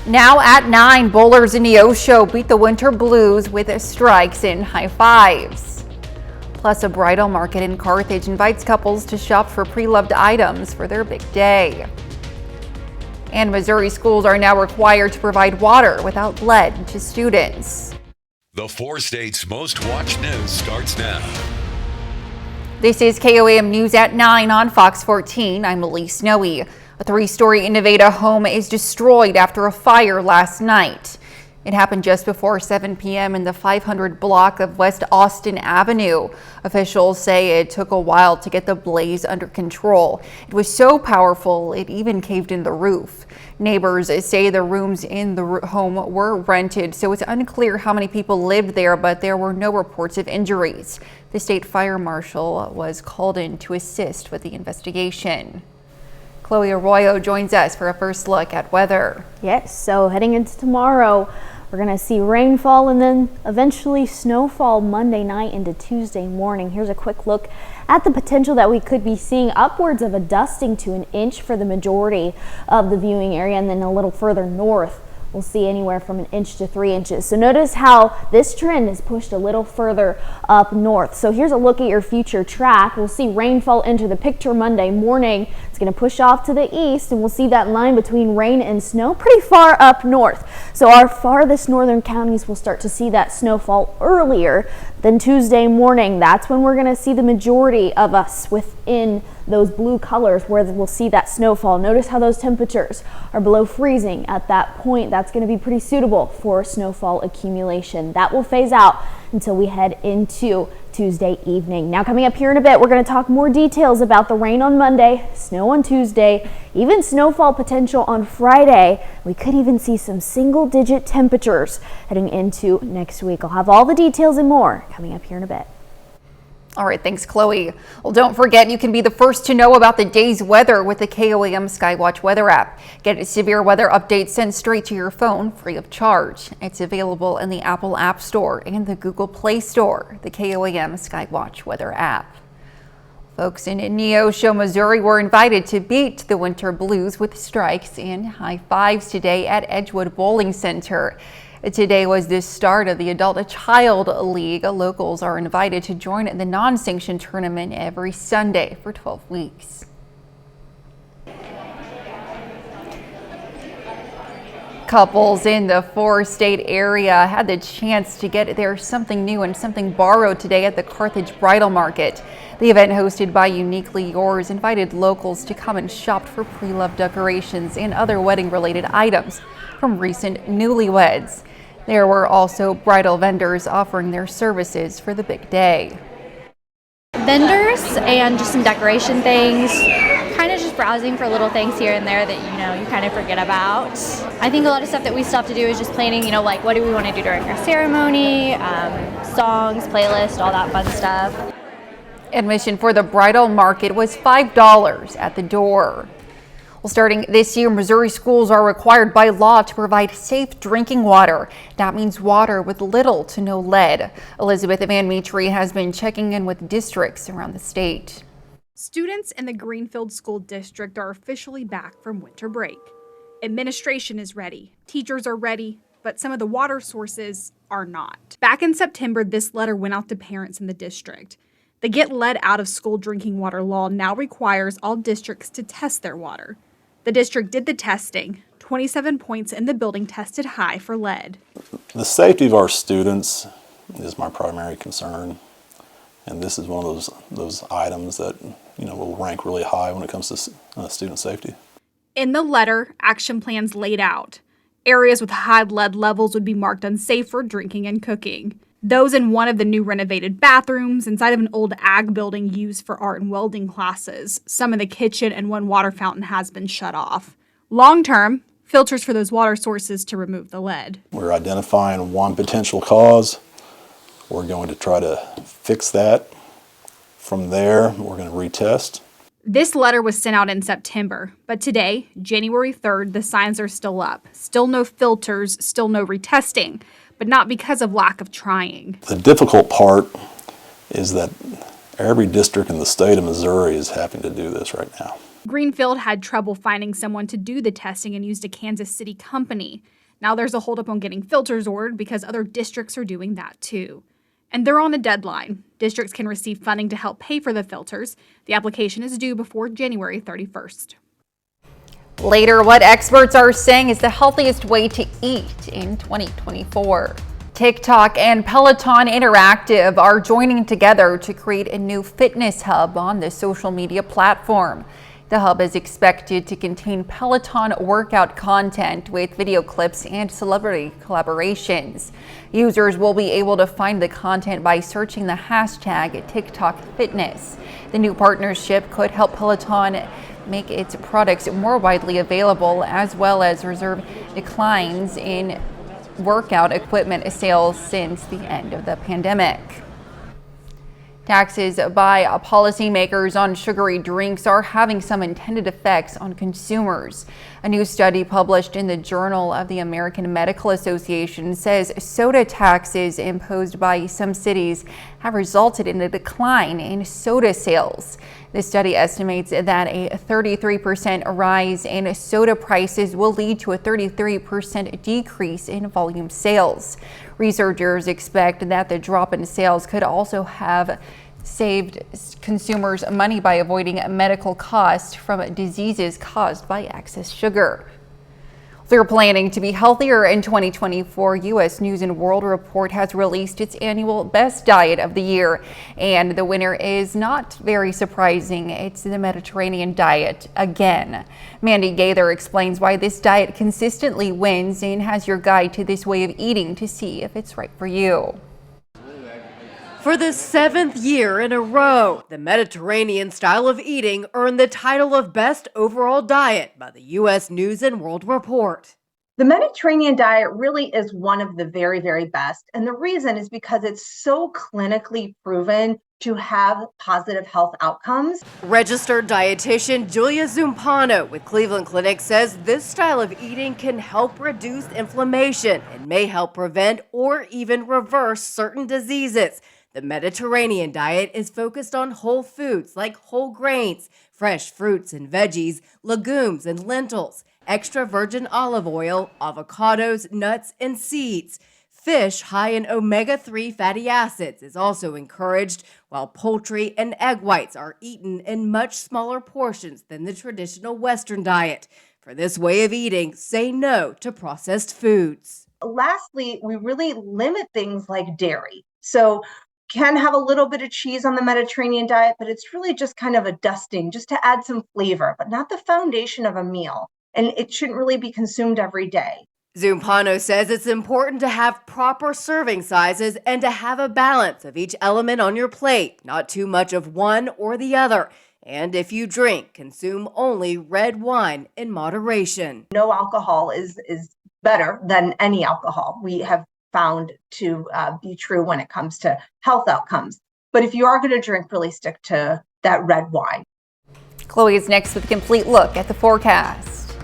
Now at 9, bowlers in Neosho beat the winter blues with strikes and high fives. Plus, a bridal market in Carthage invites couples to shop for pre-loved items for their big day. And Missouri schools are now required to provide water without lead to students. The 4 states' most watched news starts now. This is KOAM News at 9 on Fox 14. I'm Elise Snowy. A 3-story Innovata home is destroyed after a fire last night. It happened just before 7 p.m. in the 500 block of West Austin Avenue. Officials say it took a while to get the blaze under control. It was so powerful, it even caved in the roof. Neighbors say the rooms in the home were rented, so it's unclear how many people lived there, but there were no reports of injuries. The state fire marshal was called in to assist with the investigation. Chloe Arroyo joins us for a first look at weather. Yes, so heading into tomorrow, we're going to see rainfall and then eventually snowfall Monday night into Tuesday morning. Here's a quick look at the potential that we could be seeing upwards of a dusting to an inch for the majority of the viewing area, and then a little further north we'll see anywhere from 1 inch to 3 inches. So notice how this trend is pushed a little further up north. So here's a look at your future track. We'll see rainfall enter the picture Monday morning. It's going to push off to the east, and we'll see that line between rain and snow pretty far up north. So our farthest northern counties will start to see that snowfall earlier than Tuesday morning. That's when we're going to see the majority of us within those blue colors where we'll see that snowfall. Notice how those temperatures are below freezing at that point. That's going to be pretty suitable for snowfall accumulation. That will phase out until we head into Tuesday evening. Now coming up here in a bit, we're going to talk more details about the rain on Monday, snow on Tuesday, even snowfall potential on Friday. We could even see some single-digit temperatures heading into next week. I'll have all the details and more coming up here in a bit. All right, thanks, Chloe. Well, don't forget you can be the first to know about the day's weather with the KOAM Skywatch weather app. Get a severe weather update sent straight to your phone free of charge. It's available in the Apple App Store and the Google Play Store, the KOAM Skywatch weather app. Folks in Neosho, Missouri were invited to beat the winter blues with strikes and high fives today at Edgewood Bowling Center. Today was the start of the Adult-Child League. Locals are invited to join the non-sanctioned tournament every Sunday for 12 weeks. Couples in the 4-state area had the chance to get their something new and something borrowed today at the Carthage Bridal Market. The event, hosted by Uniquely Yours, invited locals to come and shop for pre-loved decorations and other wedding-related items from recent newlyweds. There were also bridal vendors offering their services for the big day. Vendors and just some decoration things, kind of just browsing for little things here and there that you kind of forget about. I think a lot of stuff that we still have to do is just planning, like what do we want to do during our ceremony, songs, playlist, all that fun stuff. Admission for the bridal market was $5 at the door. Well, starting this year, Missouri schools are required by law to provide safe drinking water. That means water with little to no lead. Elizabeth Van Metre has been checking in with districts around the state. Students in the Greenfield School District are officially back from winter break. Administration is ready, teachers are ready, but some of the water sources are not. Back in September, this letter went out to parents in the district. The Get Lead Out of School Drinking Water law now requires all districts to test their water. The district did the testing. 27 points in the building tested high for lead. The safety of our students is my primary concern, and this is one of those items that will rank really high when it comes to student safety. In the letter, action plans laid out. Areas with high lead levels would be marked unsafe for drinking and cooking. Those in one of the new renovated bathrooms, inside of an old ag building used for art and welding classes. Some in the kitchen and one water fountain has been shut off. Long-term, filters for those water sources to remove the lead. We're identifying one potential cause. We're going to try to fix that. From there, we're going to retest. This letter was sent out in September, but today, January 3rd, the signs are still up. Still no filters, still no retesting, but not because of lack of trying. The difficult part is that every district in the state of Missouri is having to do this right now. Greenfield had trouble finding someone to do the testing and used a Kansas City company. Now there's a holdup on getting filters ordered because other districts are doing that too. And they're on a deadline. Districts can receive funding to help pay for the filters. The application is due before January 31st. Later, what experts are saying is the healthiest way to eat in 2024. TikTok and Peloton Interactive are joining together to create a new fitness hub on the social media platform. The hub is expected to contain Peloton workout content with video clips and celebrity collaborations. Users will be able to find the content by searching the hashtag TikTok Fitness. The new partnership could help Peloton make its products more widely available, as well as reserve declines in workout equipment sales since the end of the pandemic. Taxes by policymakers on sugary drinks are having some intended effects on consumers. A new study published in the Journal of the American Medical Association says soda taxes imposed by some cities have resulted in a decline in soda sales. The study estimates that a 33% rise in soda prices will lead to a 33% decrease in volume sales. Researchers expect that the drop in sales could also have saved consumers money by avoiding medical costs from diseases caused by excess sugar. If you're planning to be healthier in 2024, U.S. News and World Report has released its annual best diet of the year. And the winner is not very surprising. It's the Mediterranean diet again. Mandy Gaither explains why this diet consistently wins and has your guide to this way of eating to see if it's right for you. For the 7th year in a row, the Mediterranean style of eating earned the title of Best Overall Diet by the U.S. News and World Report. The Mediterranean diet really is one of the very, very best. And the reason is because it's so clinically proven to have positive health outcomes. Registered dietitian Julia Zumpano with Cleveland Clinic says this style of eating can help reduce inflammation and may help prevent or even reverse certain diseases. The Mediterranean diet is focused on whole foods like whole grains, fresh fruits and veggies, legumes and lentils, extra virgin olive oil, avocados, nuts, and seeds. Fish high in omega-3 fatty acids is also encouraged, while poultry and egg whites are eaten in much smaller portions than the traditional Western diet. For this way of eating, say no to processed foods. Lastly, we really limit things like dairy. So can have a little bit of cheese on the Mediterranean diet, but it's really just kind of a dusting, just to add some flavor, but not the foundation of a meal. And it shouldn't really be consumed every day. Zumpano says it's important to have proper serving sizes and to have a balance of each element on your plate, not too much of one or the other. And if you drink, consume only red wine in moderation. No alcohol is better than any alcohol. We have found to be true when it comes to health outcomes. But if you are going to drink, really stick to that red wine. Chloe is next with a complete look at the forecast.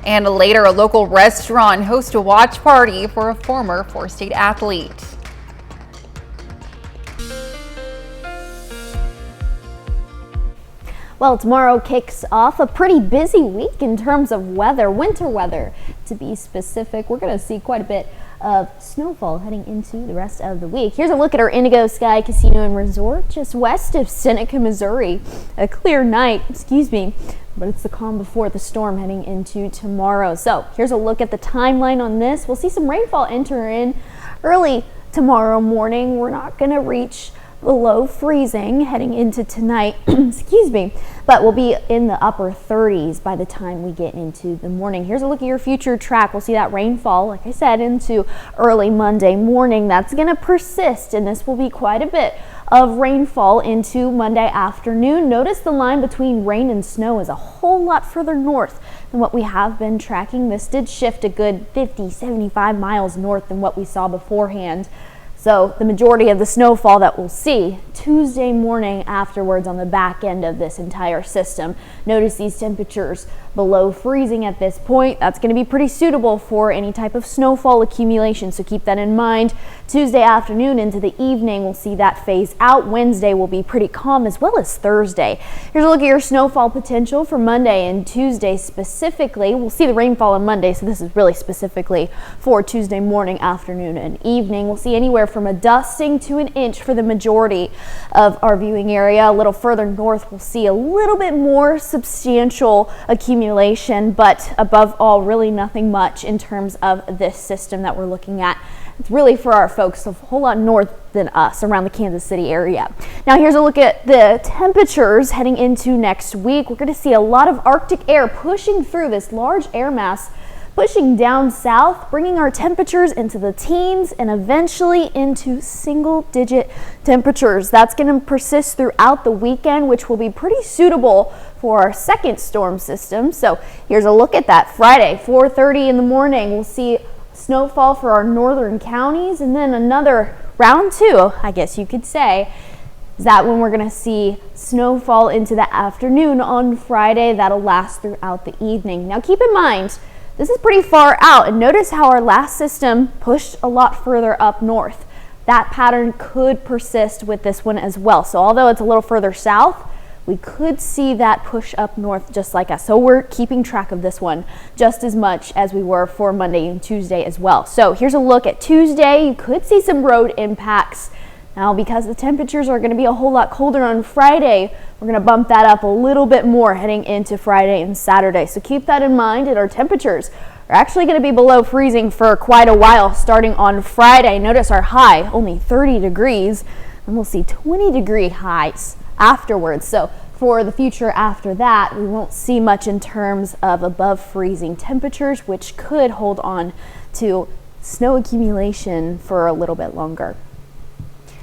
And later, a local restaurant hosts a watch party for a former four-state athlete. Well, tomorrow kicks off a pretty busy week in terms of weather, winter weather to be specific. We're going to see quite a bit of snowfall heading into the rest of the week. Here's a look at our Indigo Sky Casino and Resort just west of Seneca, Missouri. A clear night, but it's the calm before the storm heading into tomorrow. So here's a look at the timeline on this. We'll see some rainfall enter in early tomorrow morning. We're not going to reach below freezing heading into tonight, but we'll be in the upper 30s by the time we get into the morning. Here's a look at your future track. We'll see that rainfall, like I said, into early Monday morning. That's going to persist, and this will be quite a bit of rainfall into Monday afternoon. Notice the line between rain and snow is a whole lot further north than what we have been tracking. This did shift a good 50-75 miles north than what we saw beforehand. So the majority of the snowfall that we'll see Tuesday morning afterwards on the back end of this entire system. Notice these temperatures below freezing at this point. That's going to be pretty suitable for any type of snowfall accumulation, so keep that in mind. Tuesday afternoon into the evening, we'll see that phase out. Wednesday will be pretty calm, as well as Thursday. Here's a look at your snowfall potential for Monday and Tuesday specifically. We'll see the rainfall on Monday, so this is really specifically for Tuesday morning, afternoon, and evening. We'll see anywhere from a dusting to an inch for the majority of our viewing area. A little further north, we'll see a little bit more substantial accumulation, but above all, really nothing much in terms of this system that we're looking at. It's really for our folks a whole lot north than us, around the Kansas City area. Now here's a look at the temperatures heading into next week. We're going to see a lot of Arctic air pushing through this large air mass, pushing down south, bringing our temperatures into the teens and eventually into single-digit temperatures. That's going to persist throughout the weekend, which will be pretty suitable for our second storm system. So here's a look at that. Friday, 4:30 in the morning, we'll see snowfall for our northern counties, and then another round two, I guess you could say, is that when we're going to see snowfall into the afternoon on Friday. That'll last throughout the evening. Now keep in mind, this is pretty far out, and notice how our last system pushed a lot further up north. That pattern could persist with this one as well. So although it's a little further south, we could see that push up north just like us. So we're keeping track of this one just as much as we were for Monday and Tuesday as well. So here's a look at Tuesday. You could see some road impacts. Now, because the temperatures are going to be a whole lot colder on Friday, we're going to bump that up a little bit more heading into Friday and Saturday. So keep that in mind, and our temperatures are actually going to be below freezing for quite a while starting on Friday. Notice our high, only 30 degrees, and we'll see 20-degree highs afterwards. So for the future after that, we won't see much in terms of above freezing temperatures, which could hold on to snow accumulation for a little bit longer.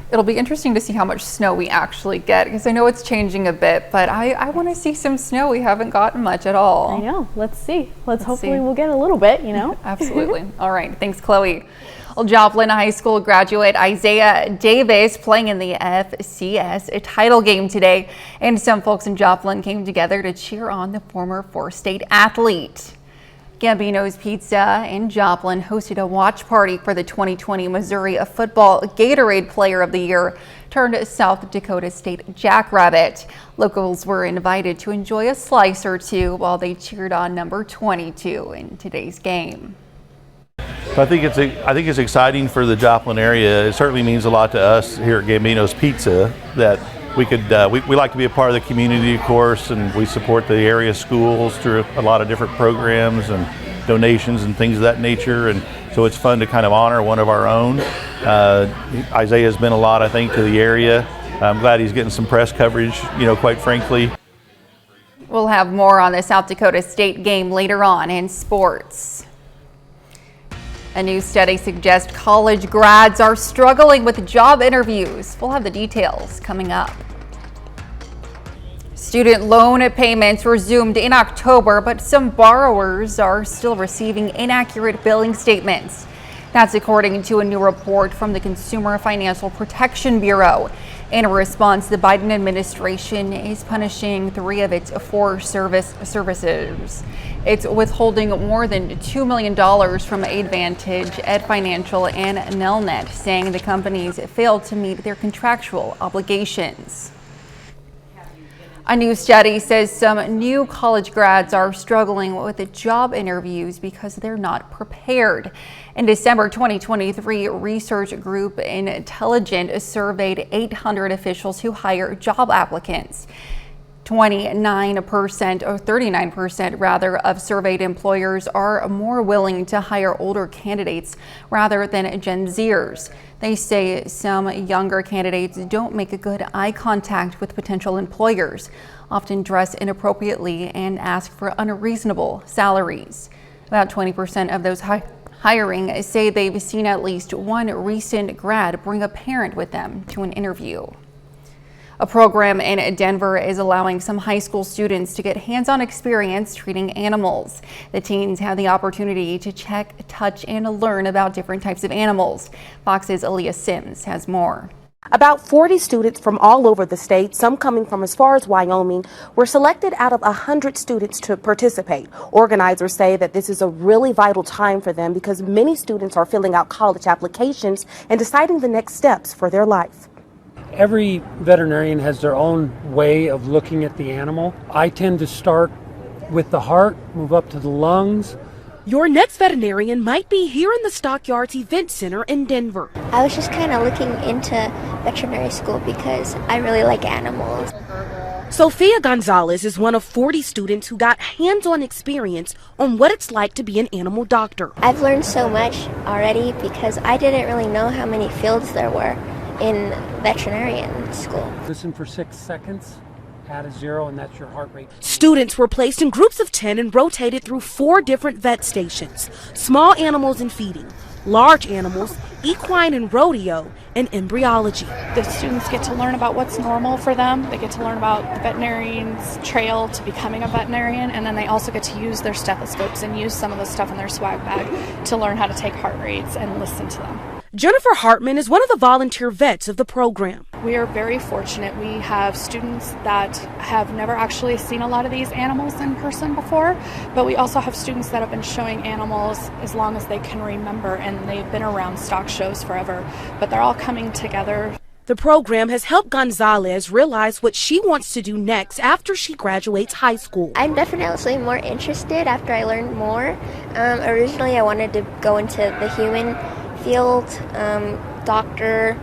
It'll be interesting to see how much snow we actually get, because I know it's changing a bit, but I want to see some snow. We haven't gotten much at all. I know. Let's see. Hopefully we'll get a little bit, you know. Absolutely. All right. Thanks, Chloe. Well, Joplin High School graduate Isaiah Davis playing in the FCS title game today, and some folks in Joplin came together to cheer on the former four-state athlete. Gambino's Pizza in Joplin hosted a watch party for the 2020 Missouri Football Gatorade Player of the Year turned South Dakota State Jackrabbit. Locals were invited to enjoy a slice or two while they cheered on number 22 in today's game. I think it's exciting for the Joplin area. It certainly means a lot to us here at Gambino's Pizza that we like to be a part of the community, of course, and we support the area schools through a lot of different programs and donations and things of that nature. And so it's fun to kind of honor one of our own. Isaiah's been a lot, I think, to the area. I'm glad he's getting some press coverage, quite frankly. We'll have more on the South Dakota State game later on in sports. A new study suggests college grads are struggling with job interviews. We'll have the details coming up. Student loan payments resumed in October, but some borrowers are still receiving inaccurate billing statements. That's according to a new report from the Consumer Financial Protection Bureau. In response, the Biden administration is punishing 3 of its 4 services. It's withholding more than $2 million from Advantage, Ed Financial, and Nelnet, saying the companies failed to meet their contractual obligations. A new study says some new college grads are struggling with the job interviews because they're not prepared. In December 2023, research group Intelligent surveyed 800 officials who hire job applicants. 29% or 39% rather of surveyed employers are more willing to hire older candidates rather than Gen Zers. They say some younger candidates don't make a good eye contact with potential employers, often dress inappropriately and ask for unreasonable salaries. About 20% of those hiring say they've seen at least one recent grad bring a parent with them to an interview. A program in Denver is allowing some high school students to get hands-on experience treating animals. The teens have the opportunity to check, touch, and learn about different types of animals. Fox's Aaliyah Sims has more. About 40 students from all over the state, some coming from as far as Wyoming, were selected out of 100 students to participate. Organizers say that this is a really vital time for them because many students are filling out college applications and deciding the next steps for their life. Every veterinarian has their own way of looking at the animal. I tend to start with the heart, move up to the lungs. Your next veterinarian might be here in the Stockyards Event Center in Denver. I was just kind of looking into veterinary school because I really like animals. Sophia Gonzalez is one of 40 students who got hands-on experience on what it's like to be an animal doctor. I've learned so much already because I didn't really know how many fields there were in veterinarian school. Listen for 6 seconds. Add a 0 and that's your heart rate. Students were placed in groups of 10 and rotated through 4 different vet stations: small animals and feeding, large animals, equine and rodeo, and embryology. The students get to learn about what's normal for them. They get to learn about the veterinarian's trail to becoming a veterinarian, and then they also get to use their stethoscopes and use some of the stuff in their swag bag to learn how to take heart rates and listen to them. Jennifer Hartman is one of the volunteer vets of the program. We are very fortunate. We have students that have never actually seen a lot of these animals in person before, but we also have students that have been showing animals as long as they can remember, and they've been around stock shows forever, but they're all coming together. The program has helped Gonzalez realize what she wants to do next after she graduates high school. I'm definitely more interested after I learned more. Originally I wanted to go into the human field, doctor,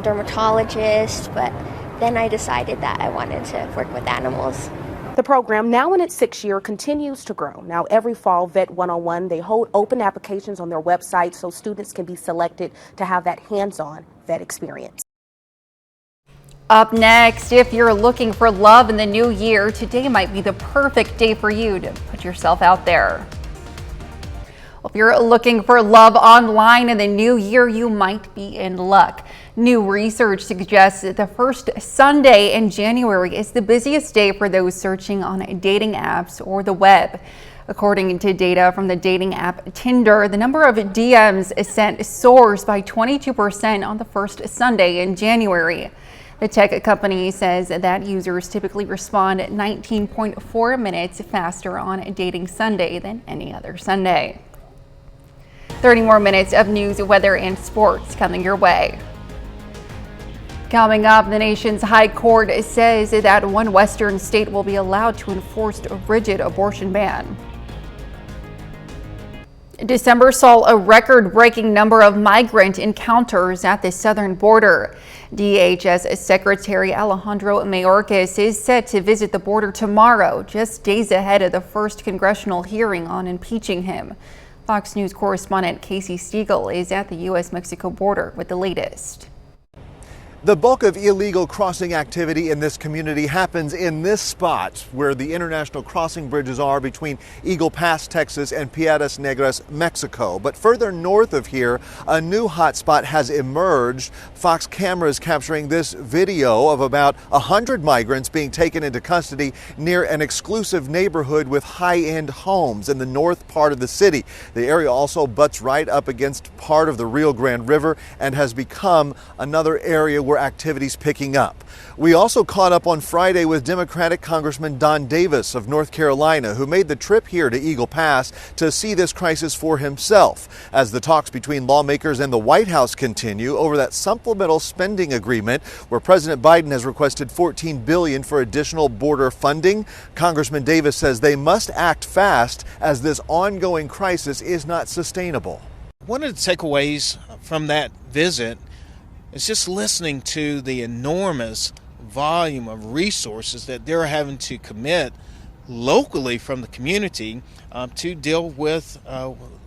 dermatologist, but then I decided that I wanted to work with animals. The program, now in its 6th year, continues to grow. Now every fall, Vet 101, they hold open applications on their website so students can be selected to have that hands-on vet experience. Up next, if you're looking for love in the new year, today might be the perfect day for you to put yourself out there. If you're looking for love online in the new year, you might be in luck. New research suggests that the first Sunday in January is the busiest day for those searching on dating apps or the web. According to data from the dating app Tinder, the number of DMs sent soars by 22% on the first Sunday in January. The tech company says that users typically respond 19.4 minutes faster on dating Sunday than any other Sunday. 30 more minutes of news, weather, and sports coming your way. Coming up, the nation's high court says that one western state will be allowed to enforce a rigid abortion ban. December saw a record-breaking number of migrant encounters at the southern border. DHS Secretary Alejandro Mayorkas is set to visit the border tomorrow, just days ahead of the first congressional hearing on impeaching him. Fox News correspondent Casey Stiegel is at the U.S.-Mexico border with the latest. The bulk of illegal crossing activity in this community happens in this spot where the international crossing bridges are between Eagle Pass, Texas and Piedras Negras, Mexico. But further north of here, a new hotspot has emerged. Fox cameras capturing this video of about 100 migrants being taken into custody near an exclusive neighborhood with high-end homes in the north part of the city. The area also butts right up against part of the Rio Grande River and has become another area where activities picking up. We also caught up on Friday with Democratic Congressman Don Davis of North Carolina, who made the trip here to Eagle Pass to see this crisis for himself as the talks between lawmakers and the White House continue over that supplemental spending agreement where President Biden has requested $14 billion for additional border funding. Congressman Davis says they must act fast as this ongoing crisis is not sustainable. One of the takeaways from that visit is just listening to the enormous volume of resources that they're having to commit locally from the community to deal with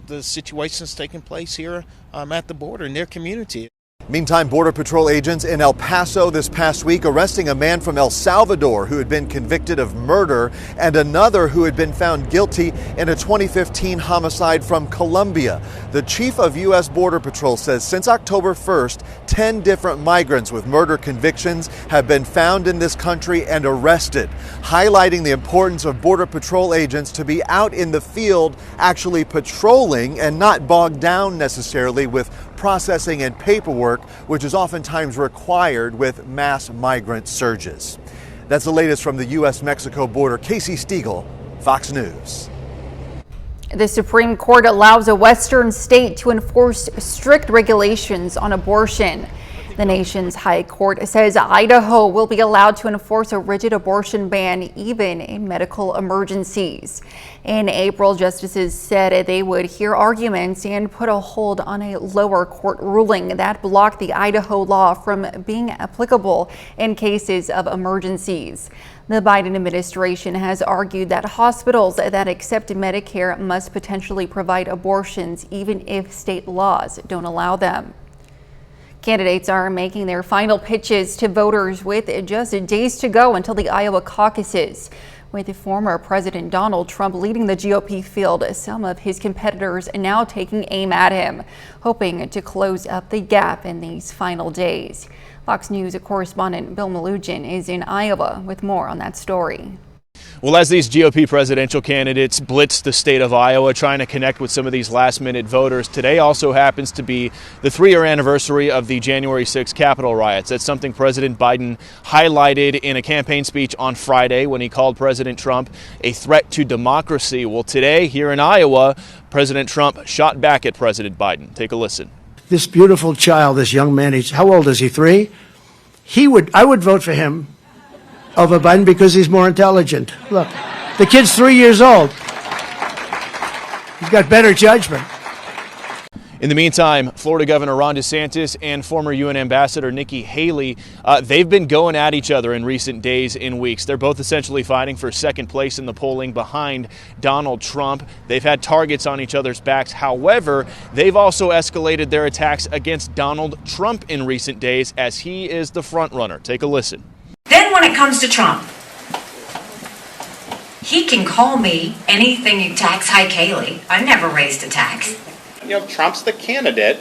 the situations taking place here at the border in their community. Meantime, Border Patrol agents in El Paso this past week arresting a man from El Salvador who had been convicted of murder and another who had been found guilty in a 2015 homicide from Colombia. The chief of U.S. Border Patrol says since October 1st, 10 different migrants with murder convictions have been found in this country and arrested, highlighting the importance of Border Patrol agents to be out in the field actually patrolling and not bogged down necessarily with processing and paperwork, which is oftentimes required with mass migrant surges. That's the latest from the U.S.-Mexico border. Casey Stiegel, Fox News. The Supreme Court allows a Western state to enforce strict regulations on abortion. The nation's high court says Idaho will be allowed to enforce a rigid abortion ban even in medical emergencies. In April, justices said they would hear arguments and put a hold on a lower court ruling that blocked the Idaho law from being applicable in cases of emergencies. The Biden administration has argued that hospitals that accept Medicare must potentially provide abortions even if state laws don't allow them. Candidates are making their final pitches to voters with just days to go until the Iowa caucuses. With former President Donald Trump leading the GOP field, some of his competitors now taking aim at him, hoping to close up the gap in these final days. Fox News correspondent Bill Malugin is in Iowa with more on that story. Well, as these GOP presidential candidates blitz the state of Iowa trying to connect with some of these last-minute voters, today also happens to be the 3-year anniversary of the January 6th Capitol riots. That's something President Biden highlighted in a campaign speech on Friday when he called President Trump a threat to democracy. Well, today here in Iowa, President Trump shot back at President Biden. Take a listen. This beautiful child, this young man, how old is he, 3? I would vote for him over Biden because he's more intelligent. Look, the kid's 3 years old. He's got better judgment. In the meantime, Florida Governor Ron DeSantis and former UN Ambassador Nikki Haley, they've been going at each other in recent days and weeks. They're both essentially fighting for second place in the polling behind Donald Trump. They've had targets on each other's backs. However, they've also escalated their attacks against Donald Trump in recent days as he is the front runner. Take a listen. Then when it comes to Trump, he can call me anything tax hike Haley. I never raised a tax. You know, Trump's the candidate.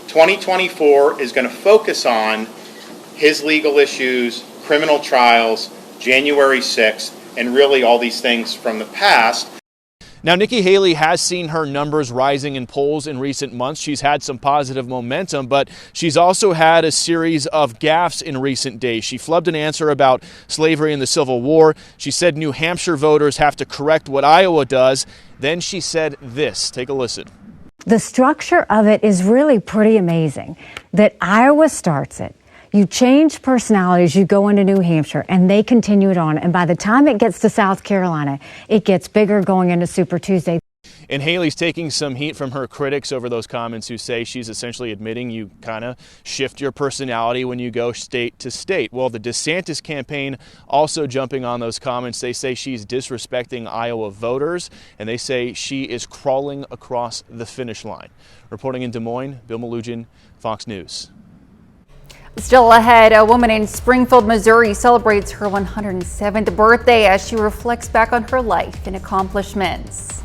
2024 is going to focus on his legal issues, criminal trials, January 6th, and really all these things from the past. Now, Nikki Haley has seen her numbers rising in polls in recent months. She's had some positive momentum, but she's also had a series of gaffes in recent days. She flubbed an answer about slavery and the Civil War. She said New Hampshire voters have to correct what Iowa does. Then she said this. Take a listen. The structure of it is really pretty amazing. That Iowa starts it. You change personalities, you go into New Hampshire, and they continue it on. And by the time it gets to South Carolina, it gets bigger going into Super Tuesday. And Haley's taking some heat from her critics over those comments who say she's essentially admitting you kind of shift your personality when you go state to state. Well, the DeSantis campaign also jumping on those comments. They say she's disrespecting Iowa voters, and they say she is crawling across the finish line. Reporting in Des Moines, Bill Malugin, Fox News. Still ahead, a woman in Springfield, Missouri celebrates her 107th birthday as she reflects back on her life and accomplishments.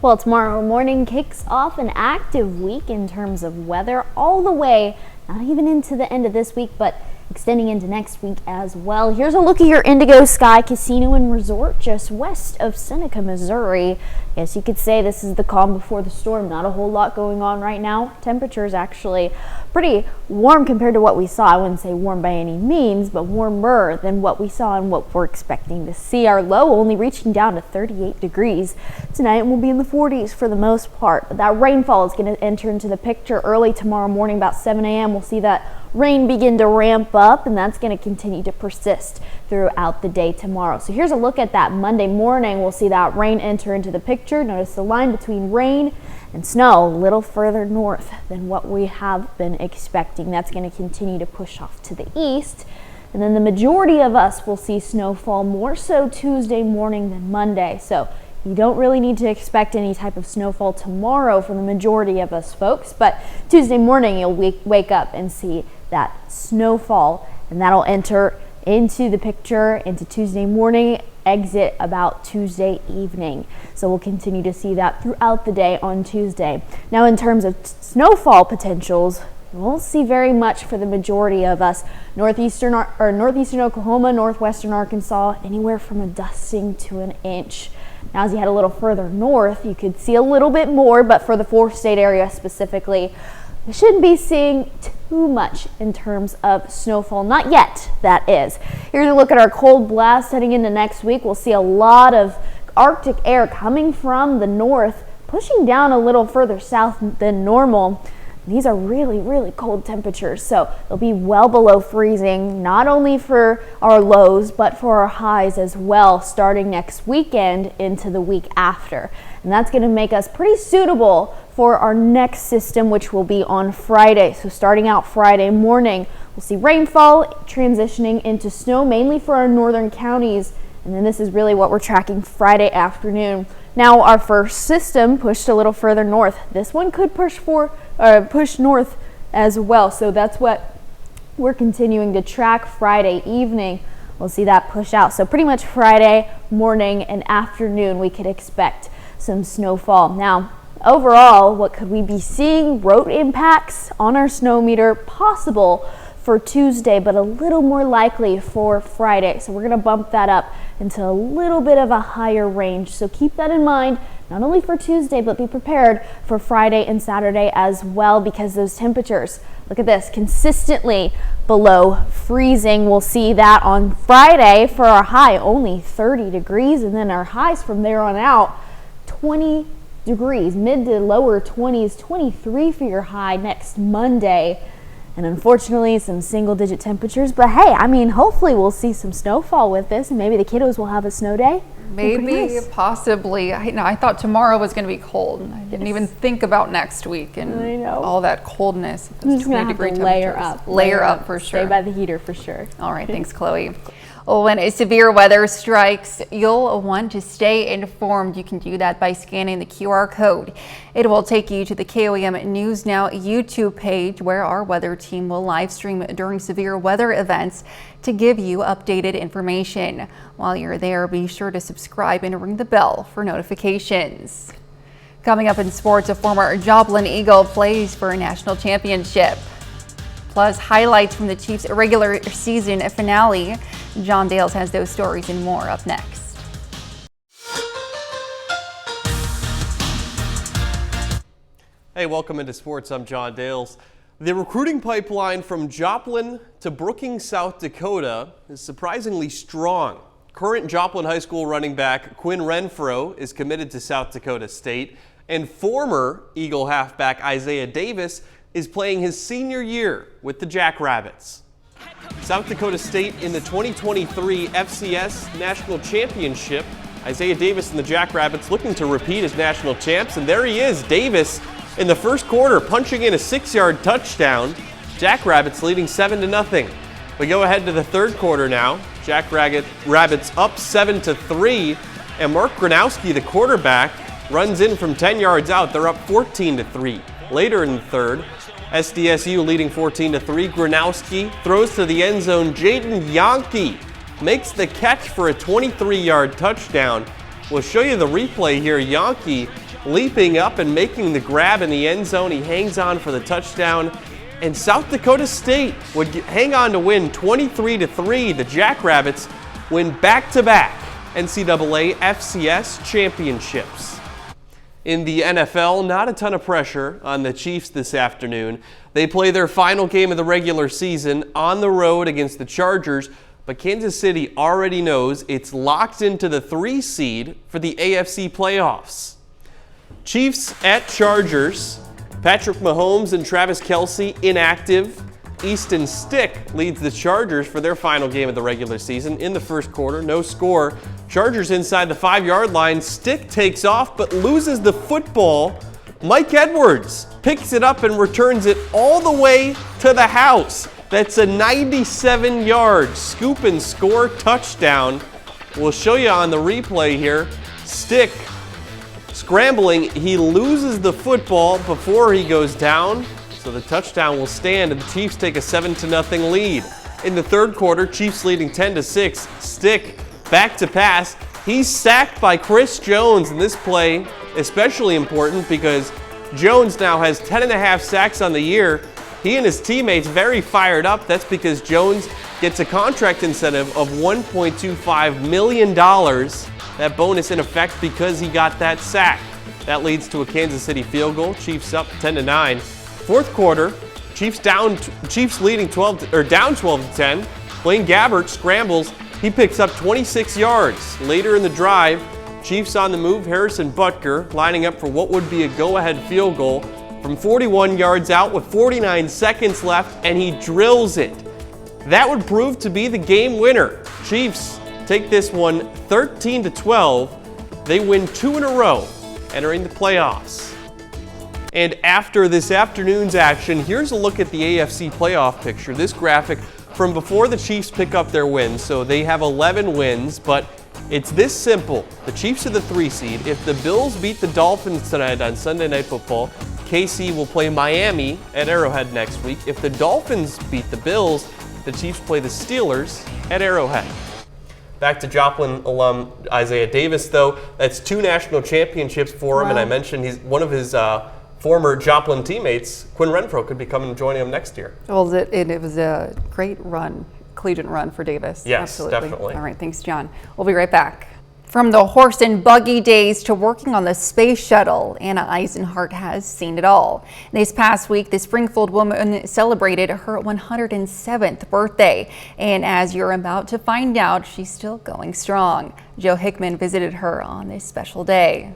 Well, tomorrow morning kicks off an active week in terms of weather all the way, not even into the end of this week, but extending into next week as well. Here's a look at your Indigo Sky Casino and Resort just west of Seneca, Missouri. Yes, you could say this is the calm before the storm. Not a whole lot going on right now. Temperatures actually pretty warm compared to what we saw. I wouldn't say warm by any means, but warmer than what we saw and what we're expecting to see. Our low only reaching down to 38 degrees. Tonight we'll be in the 40s for the most part. But that rainfall is going to enter into the picture early tomorrow morning about 7 a.m. We'll see that rain begin to ramp up, and that's going to continue to persist throughout the day tomorrow. So here's a look at that Monday morning. We'll see that rain enter into the picture. Notice the line between rain and snow a little further north than what we have been expecting. That's going to continue to push off to the east. And then the majority of us will see snowfall more so Tuesday morning than Monday. So you don't really need to expect any type of snowfall tomorrow for the majority of us folks. But Tuesday morning you'll wake up and see that snowfall, and that'll enter into the picture into Tuesday morning, exit about Tuesday evening. So we'll continue to see that throughout the day on Tuesday. Now in terms of snowfall potentials, we won't see very much for the majority of us. Northeastern Oklahoma, northwestern Arkansas, anywhere from a dusting to an inch. Now, as you head a little further north, you could see a little bit more, but for the 4-state area specifically, we shouldn't be seeing too much in terms of snowfall. Not yet, that is. Here's a look at our cold blast heading into next week. We'll see a lot of Arctic air coming from the north, pushing down a little further south than normal. These are really, really cold temperatures, so they'll be well below freezing, not only for our lows, but for our highs as well, starting next weekend into the week after. And that's going to make us pretty suitable for our next system, which will be on Friday. So starting out Friday morning, we'll see rainfall transitioning into snow, mainly for our northern counties. And then this is really what we're tracking Friday afternoon. Now, our first system pushed a little further north. This one could push north as well. So that's what we're continuing to track Friday evening. We'll see that push out. So pretty much Friday morning and afternoon, we could expect some snowfall. Now, overall, what could we be seeing? Road impacts on our snow meter possible for Tuesday, but a little more likely for Friday. So we're going to bump that up into a little bit of a higher range. So keep that in mind, not only for Tuesday, but be prepared for Friday and Saturday as well, because those temperatures, look at this, consistently below freezing. We'll see that on Friday for our high, only 30 degrees, and then our highs from there on out, 20 degrees, mid to lower 20s, 23 for your high next Monday. And unfortunately, some single-digit temperatures. But hey, I mean, hopefully we'll see some snowfall with this, and maybe the kiddos will have a snow day. Maybe, nice. Possibly. I thought tomorrow was going to be cold. I didn't even think about next week and all that coldness. I'm just going to have to layer up. Layer up for sure. Stay by the heater for sure. All right, thanks, Chloe. When severe weather strikes, you'll want to stay informed. You can do that by scanning the QR code. It will take you to the KOAM News Now YouTube page, where our weather team will live stream during severe weather events to give you updated information. While you're there, be sure to subscribe and ring the bell for notifications. Coming up in sports, a former Joplin Eagle plays for a national championship. Plus, highlights from the Chiefs' regular season finale. John Dales has those stories and more up next. Hey, welcome into sports. I'm John Dales. The recruiting pipeline from Joplin to Brookings, South Dakota is surprisingly strong. Current Joplin High School running back Quinn Renfro is committed to South Dakota State, and former Eagle halfback Isaiah Davis is playing his senior year with the Jackrabbits. South Dakota State in the 2023 FCS National Championship. Isaiah Davis and the Jackrabbits looking to repeat as national champs, and there he is, Davis in the first quarter punching in a 6-yard touchdown. Jackrabbits leading 7-0. We go ahead to the third quarter now. Jackrabbits up 7-3, and Mark Gronowski, the quarterback, runs in from 10 yards out. They're up 14-3. Later in the third, SDSU leading 14-3. Gronowski throws to the end zone. Jaden Yonke makes the catch for a 23-yard touchdown. We'll show you the replay here. Yonke leaping up and making the grab in the end zone. He hangs on for the touchdown. And South Dakota State would hang on to win 23-3. The Jackrabbits win back-to-back NCAA FCS championships. In the NFL, not a ton of pressure on the Chiefs this afternoon. They play their final game of the regular season on the road against the Chargers, but Kansas City already knows it's locked into the 3 seed for the AFC playoffs. Chiefs at Chargers. Patrick Mahomes and Travis Kelce inactive. Easton Stick leads the Chargers for their final game of the regular season in the first quarter. No score. Chargers inside the 5-yard line. Stick takes off but loses the football. Mike Edwards picks it up and returns it all the way to the house. That's a 97-yard scoop and score touchdown. We'll show you on the replay here. Stick scrambling. He loses the football before he goes down. So the touchdown will stand and the Chiefs take a 7-0 lead. In the third quarter, Chiefs leading 10-6. Stick back to pass. He's sacked by Chris Jones, and this play especially important because Jones now has 10.5 sacks on the year. He and his teammates very fired up. That's because Jones gets a contract incentive of $1.25 million. That bonus in effect because he got that sack. That leads to a Kansas City field goal. Chiefs up 10-9. Fourth quarter, Chiefs leading down 12-10. Blaine Gabbert scrambles. He picks up 26 yards. Later in the drive, Chiefs on the move. Harrison Butker lining up for what would be a go-ahead field goal from 41 yards out with 49 seconds left, and he drills it. That would prove to be the game winner. Chiefs take this one 13-12. They win 2 in a row, entering the playoffs. And after this afternoon's action, here's a look at the AFC playoff picture. This graphic from before the Chiefs pick up their wins. So they have 11 wins, but it's this simple. The Chiefs are the 3 seed. If the Bills beat the Dolphins tonight on Sunday Night Football, KC will play Miami at Arrowhead next week. If the Dolphins beat the Bills, the Chiefs play the Steelers at Arrowhead. Back to Joplin alum Isaiah Davis, though. That's 2 national championships for him, Wow. and I mentioned he's one of his former Joplin teammates, Quinn Renfro, could be coming and joining him next year. Well, it was a great run, collegiate run for Davis. Yes, absolutely. definitely. All right, thanks, John. We'll be right back. From the horse and buggy days to working on the space shuttle, Anna Eisenhart has seen it all. This past week, the Springfield woman celebrated her 107th birthday. And as you're about to find out, she's still going strong. Joe Hickman visited her on this special day.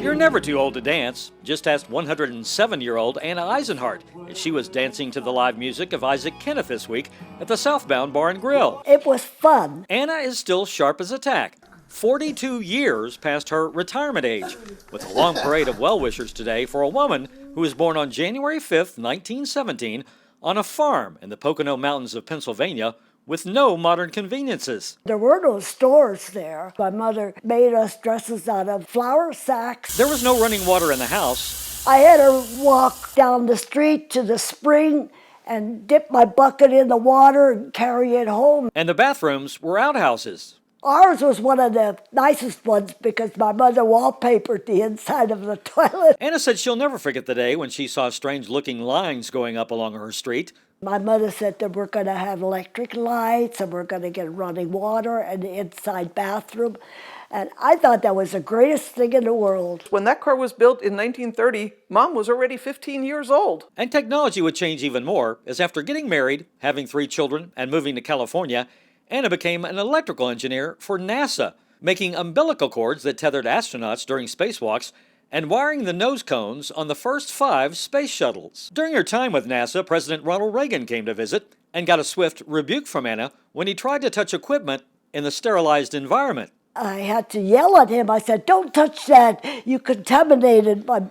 You're never too old to dance. Just ask 107-year-old Anna Eisenhart. She was dancing to the live music of Isaac Kenneth this week at the Southbound Bar and Grill. It was fun. Anna is still sharp as a tack, 42 years past her retirement age, with a long parade of well-wishers today for a woman who was born on January 5th, 1917, on a farm in the Pocono Mountains of Pennsylvania, with no modern conveniences. There were no stores there. My mother made us dresses out of flour sacks. There was no running water in the house. I had her walk down the street to the spring and dip my bucket in the water and carry it home. And the bathrooms were outhouses. Ours was one of the nicest ones because my mother wallpapered the inside of the toilet. Anna said she'll never forget the day when she saw strange-looking lines going up along her street. My mother said that we're going to have electric lights and we're going to get running water and the inside bathroom. And I thought that was the greatest thing in the world. When that car was built in 1930, Mom was already 15 years old. And technology would change even more, as after getting married, having 3 children, and moving to California, Anna became an electrical engineer for NASA, making umbilical cords that tethered astronauts during spacewalks and wiring the nose cones on the first 5 space shuttles. During her time with NASA, President Ronald Reagan came to visit and got a swift rebuke from Anna when he tried to touch equipment in the sterilized environment. I had to yell at him. I said, "Don't touch that. You contaminated my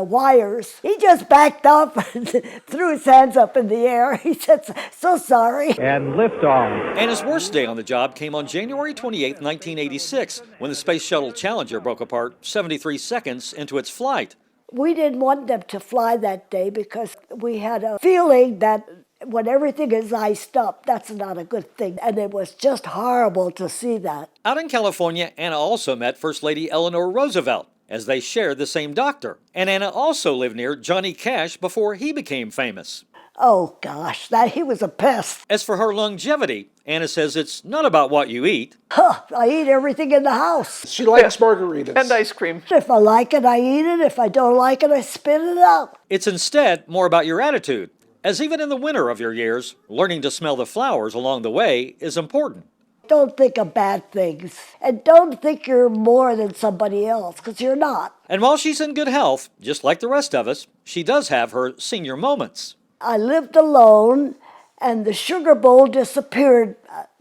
wires." He just backed up and threw his hands up in the air. He said, "So sorry." And liftoff. Anna's worst day on the job came on January 28, 1986, when the Space Shuttle Challenger broke apart 73 seconds into its flight. We didn't want them to fly that day because we had a feeling that when everything is iced up, that's not a good thing. And it was just horrible to see that. Out in California, Anna also met First Lady Eleanor Roosevelt, as they shared the same doctor. And Anna also lived near Johnny Cash before he became famous. Oh gosh, he was a pest. As for her longevity, Anna says it's not about what you eat. I eat everything in the house. She likes margaritas. And ice cream. If I like it, I eat it. If I don't like it, I spit it out. It's instead more about your attitude, as even in the winter of your years, learning to smell the flowers along the way is important. Don't think of bad things. And don't think you're more than somebody else, because you're not. And while she's in good health, just like the rest of us, she does have her senior moments. I lived alone, and the sugar bowl disappeared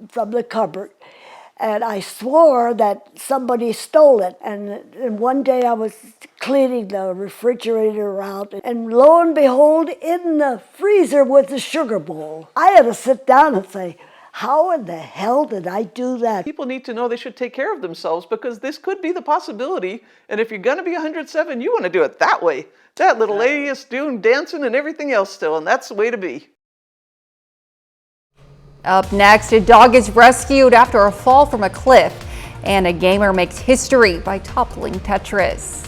from the cupboard. And I swore that somebody stole it. And one day I was cleaning the refrigerator out, and lo and behold, in the freezer was the sugar bowl. I had to sit down and say, how in the hell did I do that? People need to know they should take care of themselves because this could be the possibility. And if you're going to be 107, you want to do it that way. That little lady is doing dancing and everything else still, and that's the way to be. Up next, a dog is rescued after a fall from a cliff, and a gamer makes history by toppling Tetris.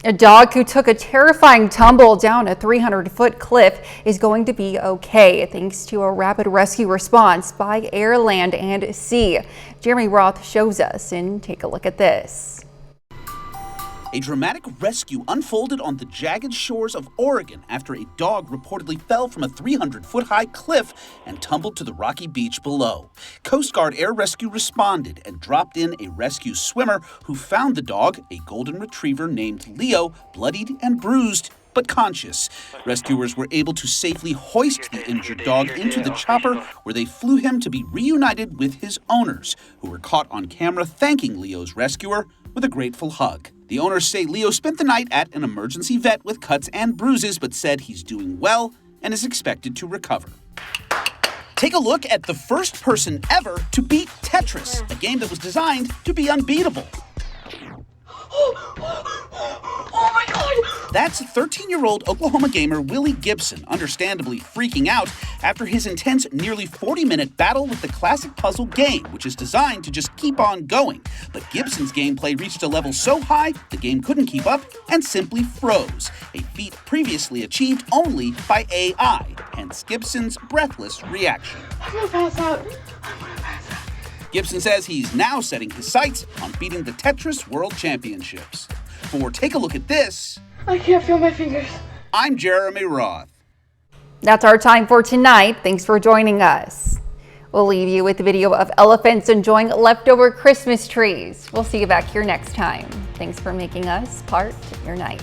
A dog who took a terrifying tumble down a 300-foot cliff is going to be okay, thanks to a rapid rescue response by air, land, and sea. Jeremy Roth shows us, and take a look at this. A dramatic rescue unfolded on the jagged shores of Oregon after a dog reportedly fell from a 300-foot-high cliff and tumbled to the rocky beach below. Coast Guard Air Rescue responded and dropped in a rescue swimmer who found the dog, a golden retriever named Leo, bloodied and bruised, but conscious. Rescuers were able to safely hoist the injured dog into the chopper, where they flew him to be reunited with his owners, who were caught on camera thanking Leo's rescuer with a grateful hug. The owners say Leo spent the night at an emergency vet with cuts and bruises, but said he's doing well and is expected to recover. Take a look at the first person ever to beat Tetris, a game that was designed to be unbeatable. Oh my God! That's 13-year-old Oklahoma gamer Willie Gibson, understandably freaking out after his intense, nearly 40-minute battle with the classic puzzle game, which is designed to just keep on going. But Gibson's gameplay reached a level so high, the game couldn't keep up and simply froze, a feat previously achieved only by AI, hence Gibson's breathless reaction. I'm gonna pass out. Gibson says he's now setting his sights on beating the Tetris World Championships. For Take a Look at This, I can't feel my fingers. I'm Jeremy Roth. That's our time for tonight. Thanks for joining us. We'll leave you with a video of elephants enjoying leftover Christmas trees. We'll see you back here next time. Thanks for making us part of your night.